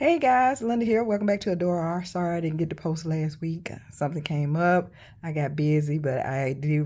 Hey guys, Linda here. Welcome back to Adore R. Sorry I didn't get to post last week. Something came up. I got busy, but I did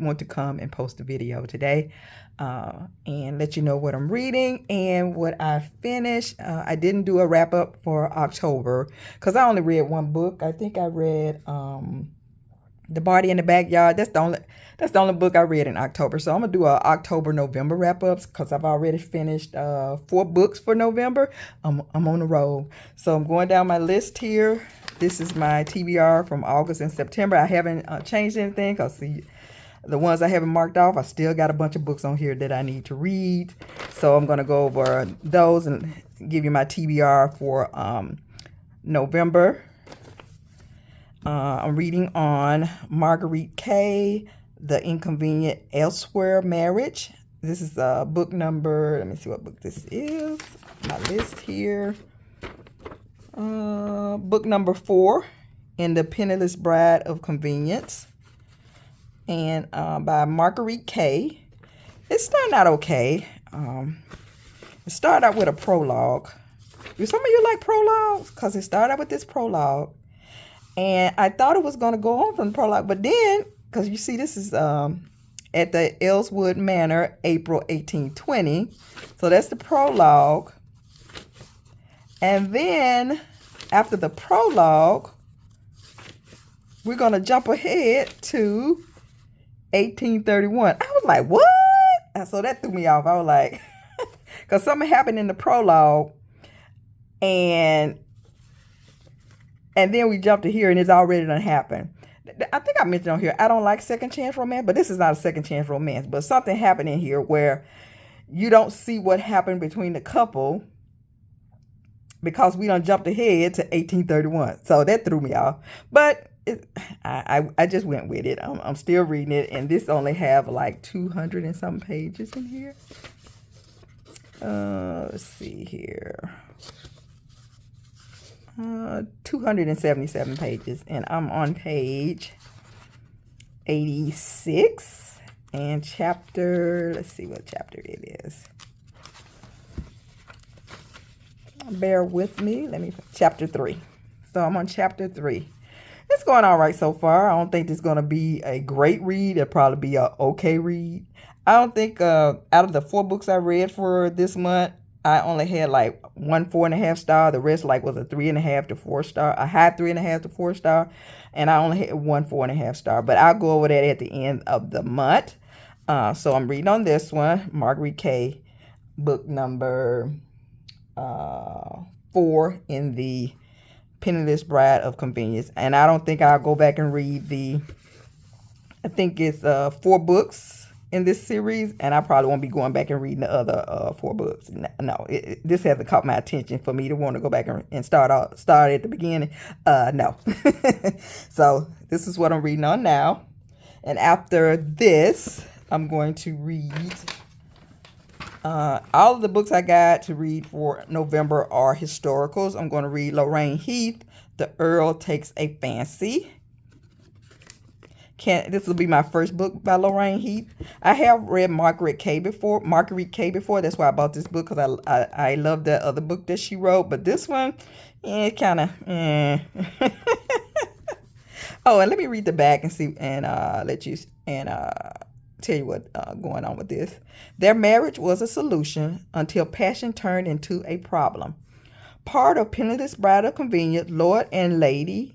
want to come and post a video today and let you know what I'm reading and what I finished. I didn't do a wrap up for October because I only read one book. I think I read The Party in the Backyard. That's the only book I read in October. So I'm gonna do a October November wrap ups because I've already finished 4 books for November. I'm on the roll. So I'm going down my list here. This is my TBR from August and September. I haven't changed anything because the ones I haven't marked off, I still got a bunch of books on here that I need to read. So I'm gonna go over those and give you my TBR for November. I'm reading on Marguerite Kaye, The Inconvenient Elsewhere Marriage. This is book number, let me see what book this is. My list here. Book number 4 in the Penniless Bride of Convenience. And by Marguerite Kaye. It started out okay. It started out with a prologue. Do some of you like prologues? Because it started out with this prologue. And I thought it was going to go on from the prologue, but then, because you see this is at the Elmswood Manor, April 1820. So that's the prologue. And then, after the prologue, we're going to jump ahead to 1831. I was like, what? And so that threw me off. I was like, because something happened in the prologue, and then we jumped to here, and it's already done happened. I think I mentioned on here, I don't like second chance romance, but this is not a second chance romance. But something happened in here where you don't see what happened between the couple because we done jumped ahead to 1831. So that threw me off. But I just went with it. I'm still reading it, and this only have like 200 and some pages in here. Let's see here. 277 pages, and I'm on page 86 and chapter, let's see what chapter it is. Bear with me. Chapter 3. So I'm on chapter 3. It's going all right so far. I don't think it's going to be a great read. It'll probably be a okay read. I don't think out of the 4 books I read for this month, I only had like 1 4.5 star. The rest like was a 3.5 to 4 star, a high 3.5 to 4 star, and I only had 1 4.5 star. But I'll go over that at the end of the month. So I'm reading on this one, Marguerite Kaye, book number 4 in the Penniless Bride of Convenience. And I don't think I'll go back and read I think it's 4 books in this series, and I probably won't be going back and reading the other 4 books. No, this hasn't caught my attention for me to want to go back and start at the beginning. No. So this is what I'm reading on now. And after this, I'm going to read all of the books I got to read for November are historicals. I'm going to read Lorraine Heath, The Earl Takes a Fancy. This will be my first book by Lorraine Heath. I have read Marguerite Kaye before. That's why I bought this book, because I love that other book that she wrote. But this one, kind of. Oh, and let me read the back and see, and tell you what going on with this. Their marriage was a solution until passion turned into a problem. Part of Penniless Bride of Convenience, Lord and Lady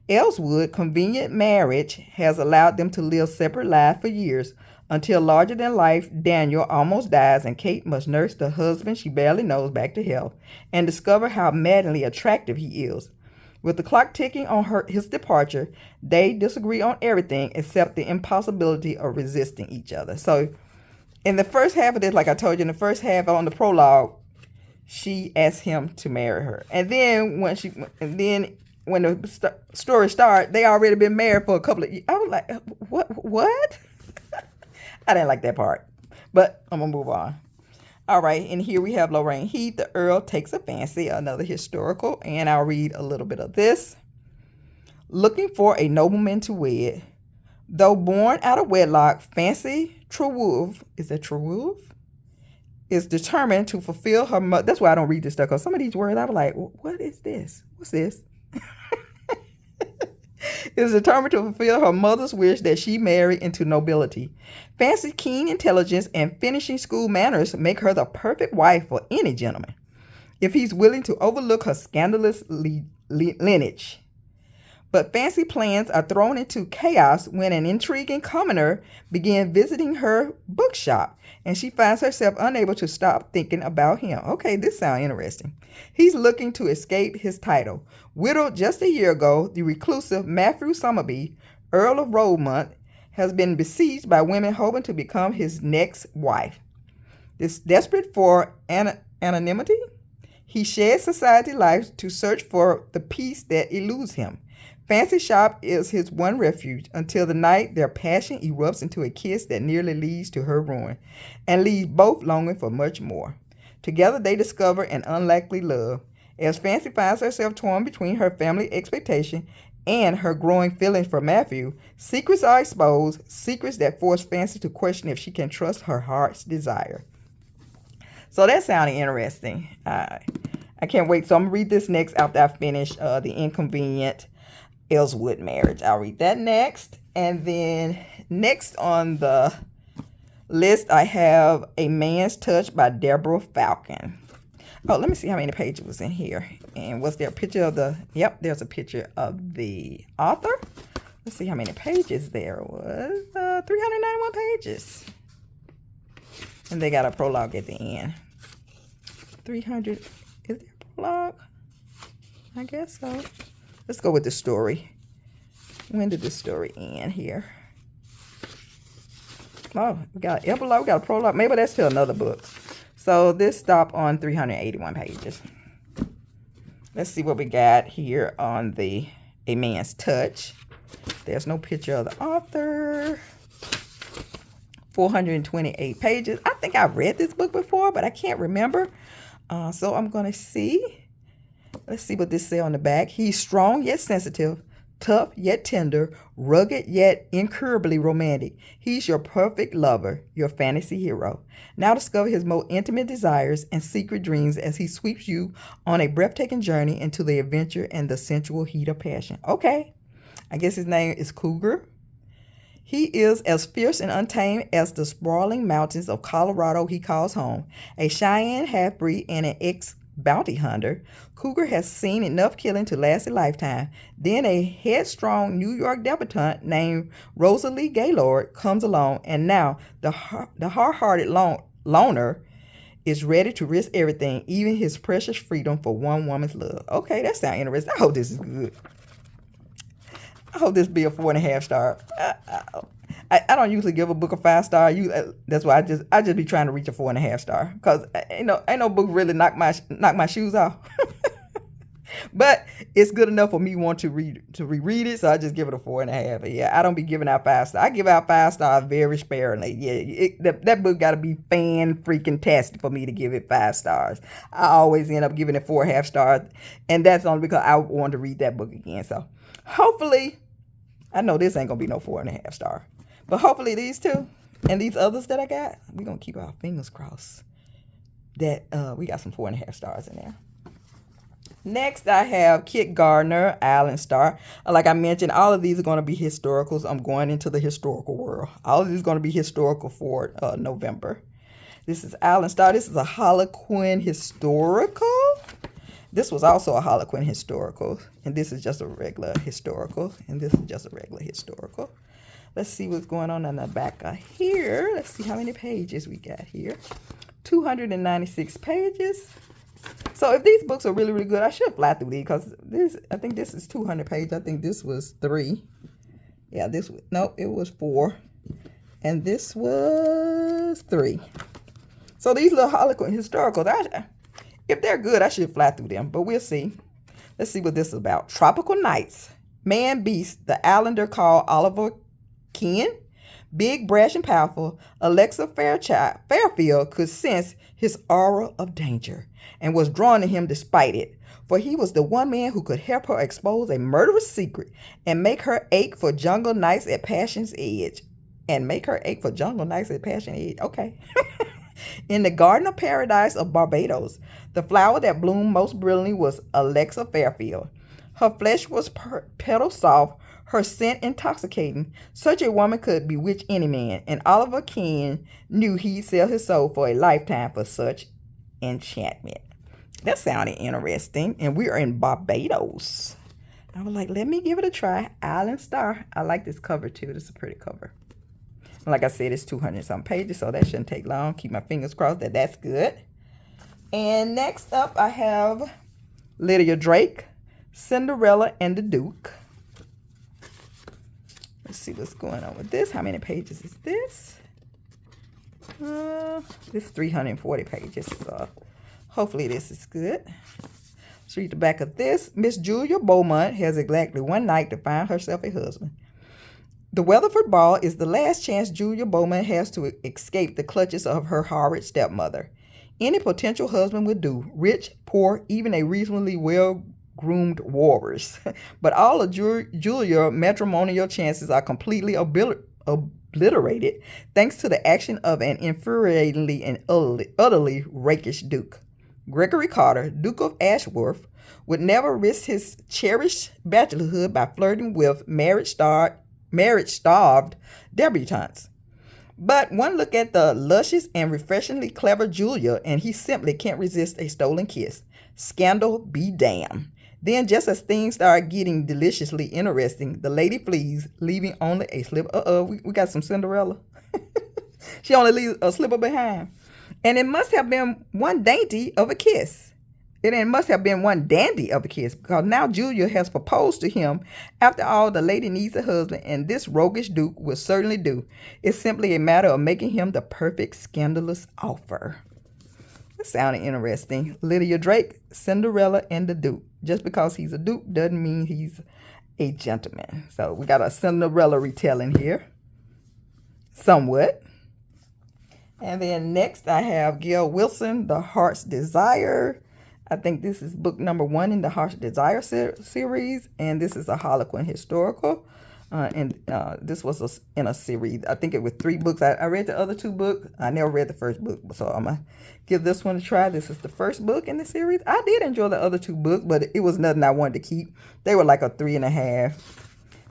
Elmswood convenient marriage has allowed them to live separate lives for years, until larger-than-life Daniel almost dies and Kate must nurse the husband she barely knows back to health and discover how maddeningly attractive he is. With the clock ticking on his departure, they disagree on everything except the impossibility of resisting each other. So in the first half of this, like I told you, in the first half on the prologue, she asked him to marry her. And then when the story started, they already been married for a couple of years. I was like, what? I didn't like that part, but I'm going to move on. All right, and here we have Lorraine Heath, The Earl Takes a Fancy, another historical, and I'll read a little bit of this. Looking for a nobleman to wed. Though born out of wedlock, Fancy Trewulf, is that Trewulf? is determined to fulfill her mother. That's why I don't read this stuff, because some of these words I was like, what is this? What's this? Is determined to fulfill her mother's wish that she marry into nobility. Fancy's keen intelligence and finishing school manners make her the perfect wife for any gentleman, if he's willing to overlook her scandalous lineage. But Fancy plans are thrown into chaos when an intriguing commoner begins visiting her bookshop, and she finds herself unable to stop thinking about him. Okay, this sounds interesting. He's looking to escape his title. Widowed just a year ago, the reclusive Matthew Somerby, Earl of Rosemont, has been besieged by women hoping to become his next wife. Desperate for anonymity, he sheds society life to search for the peace that eludes him. Fancy shop is his one refuge until the night their passion erupts into a kiss that nearly leads to her ruin and leaves both longing for much more. Together they discover an unlikely love. As Fancy finds herself torn between her family expectation and her growing feelings for Matthew, secrets are exposed, secrets that force Fancy to question if she can trust her heart's desire. So that sounded interesting. I can't wait. So I'm going to read this next after I finish The Inconvenient Elmswood Marriage. I'll read that next. And then next on the list, I have A Man's Touch by Debra Falcon. Oh, let me see how many pages was in here. And was there a picture of the... Yep, there's a picture of the author. Let's see how many pages there was. 391 pages. And they got a prologue at the end. 300... Is there a prologue? I guess so. Let's go with the story. When did the story end here? Oh, we got an epilogue, we got a prologue. Maybe that's still another book. So this stopped on 381 pages. Let's see what we got here on the A Man's Touch. There's no picture of the author. 428 pages. I think I've read this book before, but I can't remember. So I'm going to see. Let's see what this says on the back. He's strong yet sensitive, tough yet tender, rugged yet incurably romantic. He's your perfect lover, your fantasy hero. Now discover his most intimate desires and secret dreams as he sweeps you on a breathtaking journey into the adventure and the sensual heat of passion. Okay, I guess his name is Cougar. He is as fierce and untamed as the sprawling mountains of Colorado he calls home. A Cheyenne half-breed and an ex-bounty hunter, Cougar has seen enough killing to last a lifetime. Then a headstrong New York debutante named Rosalie Gaylord comes along, and now the hard-hearted loner is ready to risk everything, even his precious freedom, for one woman's love. Okay, that sounds interesting. I hope this is good. I hope this be a 4.5 star. I don't usually give a book a 5 star. That's why I just be trying to reach a 4.5 star, because ain't no book really knock my shoes off. But it's good enough for me want to reread it, so I just give it a 4.5. But yeah, I don't be giving out 5 stars. I give out 5 stars very sparingly. Yeah, that book got to be fan-freaking-tastic for me to give it 5 stars. I always end up giving it 4.5 stars, and that's only because I want to read that book again. So hopefully, I know this ain't gonna be no 4.5 star, but hopefully these two and these others that I got, we're gonna keep our fingers crossed that we got some 4.5 stars in there. Next, I have Kit Gardner, Island Star. Like I mentioned, all of these are going to be historicals. I'm going into the historical world. All of these are going to be historical for November. This is Island Star. This is a Harlequin historical. This was also a Harlequin historical. And this is just a regular historical. And this is just a regular historical. Let's see what's going on the back of here. Let's see how many pages we got here. 296 pages. So if these books are really, really good, I should fly through these, because I think this is 200 pages. I think this was 3. Yeah, it was 4. And this was 3. So these little Harlequin historicals, if they're good, I should fly through them, but we'll see. Let's see what this is about. Tropical nights. Man beast, the islander called Oliver Ken. Big, brash, and powerful, Alexa Fairfield could sense his aura of danger and was drawn to him despite it, for he was the one man who could help her expose a murderous secret and make her ache for jungle nights at passion's edge. Okay. In the Garden of Paradise of Barbados, the flower that bloomed most brilliantly was Alexa Fairfield. Her flesh was petal soft, her scent intoxicating. Such a woman could bewitch any man, and Oliver Ken knew he'd sell his soul for a lifetime for such enchantment. That sounded interesting, and we are in Barbados. I was like, let me give it a try. Island Star. I like this cover too. This is a pretty cover. Like I said, it's 200-something pages, so that shouldn't take long. Keep my fingers crossed that that's good. And next up, I have Lydia Drake, Cinderella and the Duke. Let's see what's going on with this. How many pages is this? This is 340 pages, so hopefully this is good. Let's read the back of this. Miss Julia Beaumont has exactly one night to find herself a husband. The Weatherford Ball is the last chance Julia Beaumont has to escape the clutches of her horrid stepmother. Any potential husband would do, rich, poor, even a reasonably well-groomed walrus. But all of Julia's matrimonial chances are completely obliterated thanks to the action of an infuriatingly and utterly rakish duke. Gregory Carter, Duke of Ashworth, would never risk his cherished bachelorhood by flirting with marriage-starved debutantes. But one look at the luscious and refreshingly clever Julia, and he simply can't resist a stolen kiss. Scandal be damned. Then, just as things start getting deliciously interesting, the lady flees, leaving only a slipper. We got some Cinderella. She only leaves a slipper behind. And it must have been one dainty of a kiss. It must have been one dandy of a kiss, because now Julia has proposed to him. After all, the lady needs a husband, and this roguish duke will certainly do. It's simply a matter of making him the perfect scandalous offer. That sounded interesting. Lydia Drake, Cinderella, and the Duke. Just because he's a duke doesn't mean he's a gentleman. So we got a Cinderella retelling here. Somewhat. And then next I have Gayle Wilson, The Heart's Desire. I think this is book number 1 in the Heart's Desire series. And this is a Harlequin historical. This was in a series. I think it was 3 books. I read the other 2 books. I never read the first book. So I'm going to give this one a try. This is the first book in the series. I did enjoy the other 2 books, but it was nothing I wanted to keep. They were like a 3.5.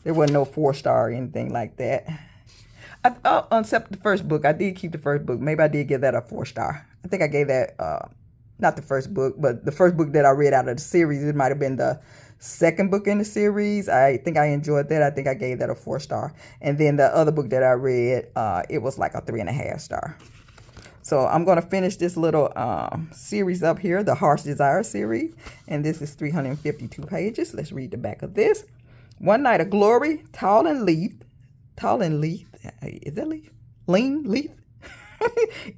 There wasn't no 4-star or anything like that. Except the first book. I did keep the first book. Maybe I did give that a 4-star. I think I gave that, not the first book, but the first book that I read out of the series. It might have been the second book in the series. I think I enjoyed that. I think I gave that a 4-star. And then the other book that I read, it was like a 3.5 star. So I'm going to finish this little series up here, the Heart's Desire series. And this is 352 pages. Let's read the back of this. One Night of Glory, Tall and Leith. Is that Leith? Leith?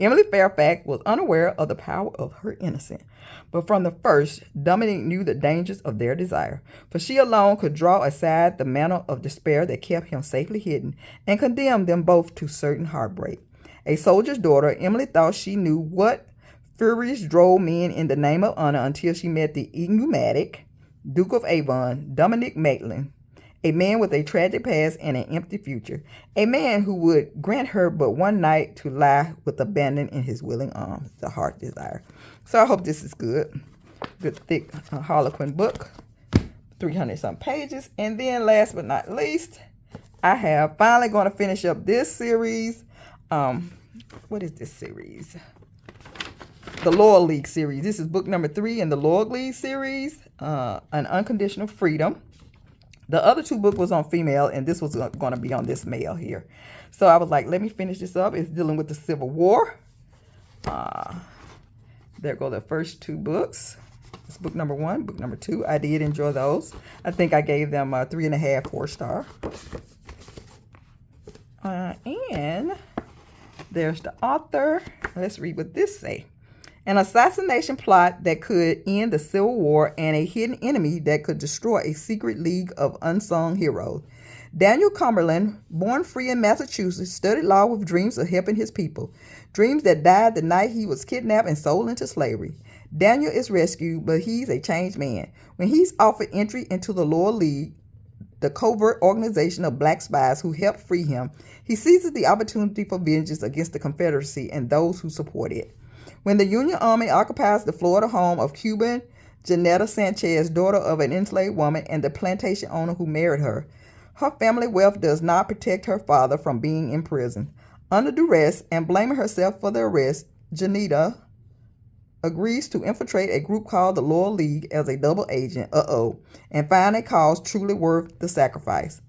Emily Fairfax was unaware of the power of her innocence. But from the first, Dominic knew the dangers of their desire, for she alone could draw aside the mantle of despair that kept him safely hidden and condemned them both to certain heartbreak. A soldier's daughter, Emily thought she knew what furies drove men in the name of honor until she met the enigmatic Duke of Avon, Dominic Maitland, a man with a tragic past and an empty future, a man who would grant her but one night to lie with abandon in his willing arms, the Heart Desire. So I hope this is good. Good, thick Harlequin book, 300-something pages. And then last but not least, I have finally going to finish up this series. What is this series? The Loyal League series. This is book number 3 in the Loyal League series, An Unconditional Freedom. The other 2 books was on female, and this was going to be on this male here. So I was like, let me finish this up. It's dealing with the Civil War. There go the first 2 books. It's book number 1, book number 2. I did enjoy those. I think I gave them 3.5, 4-star. And there's the author. Let's read what this say. An assassination plot that could end the Civil War and a hidden enemy that could destroy a secret league of unsung heroes. Daniel Cumberland, born free in Massachusetts, studied law with dreams of helping his people, dreams that died the night he was kidnapped and sold into slavery. Daniel is rescued, but he's a changed man. When he's offered entry into the Loyal League, the covert organization of black spies who helped free him, he seizes the opportunity for vengeance against the Confederacy and those who support it. When the Union Army occupies the Florida home of Cuban Janetta Sanchez, daughter of an enslaved woman and the plantation owner who married her, her family wealth does not protect her father from being imprisoned. Under duress and blaming herself for the arrest, Janetta agrees to infiltrate a group called the Loyal League as a double agent, and find a cause truly worth the sacrifice.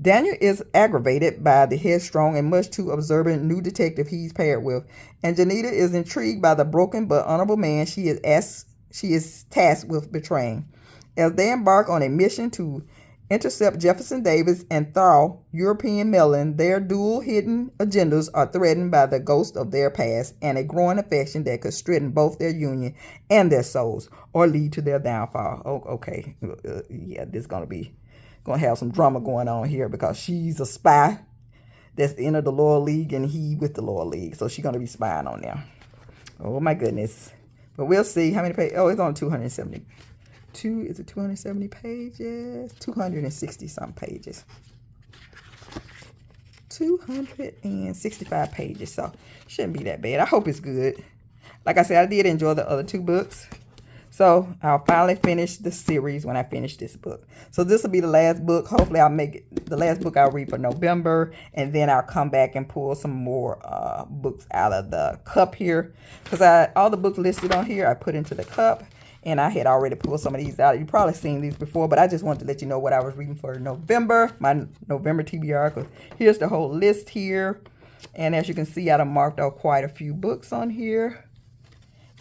Daniel is aggravated by the headstrong and much too observant new detective he's paired with, and Janetta is intrigued by the broken but honorable man she is tasked with betraying. As they embark on a mission to intercept Jefferson Davis and thaw European Melon, their dual hidden agendas are threatened by the ghost of their past and a growing affection that could strengthen both their union and their souls or lead to their downfall. Okay. Yeah, this is going to have some drama going on here because she's a spy that's entered the Loyal League and he with the Loyal League. So she's going to be spying on them. Oh, my goodness. But we'll see how many pages. Oh, it's on 270. Is it 270 pages? 260 some pages. 265 pages. So shouldn't be that bad. I hope it's good. Like I said, I did enjoy the other two books. So I'll finally finish the series when I finish this book. So this will be the last book. Hopefully I'll make it the last book I'll read for November. And then I'll come back and pull some more books out of the cup here. Because all the books listed on here I put into the cup. And I had already pulled some of these out. You've probably seen these before, but I just wanted to let you know what I was reading for November, my November TBR. Because here's the whole list here. And as you can see, I marked out quite a few books on here.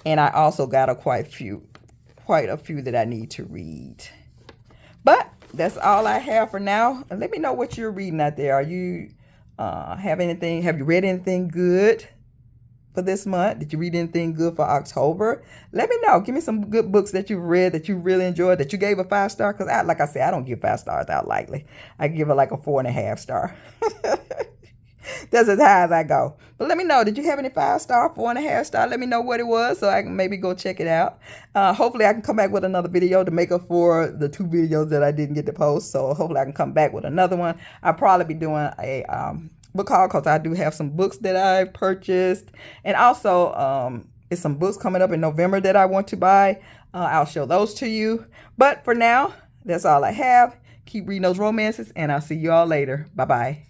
And I also got quite a few that I need to read. But that's all I have for now. And let me know what you're reading out there. Are you have you read anything good for this month? Did you read anything good for October? Let me know. Give me some good books that you've read that you really enjoyed, that you gave a 5-star. Because like I said, I don't give 5 stars out lightly. I give it like a 4.5 star. That's as high as I go. But let me know, did you have any 5-star, 4.5 star? Let me know what it was so I can maybe go check it out. Hopefully I can come back with another video to make up for the 2 videos that I didn't get to post. So hopefully I can come back with another one. I'll probably be doing a book haul because I do have some books that I've purchased. And also it's some books coming up in November that I want to buy. I'll show those to you. But for now, that's all I have. Keep reading those romances and I'll see you all later. Bye-bye.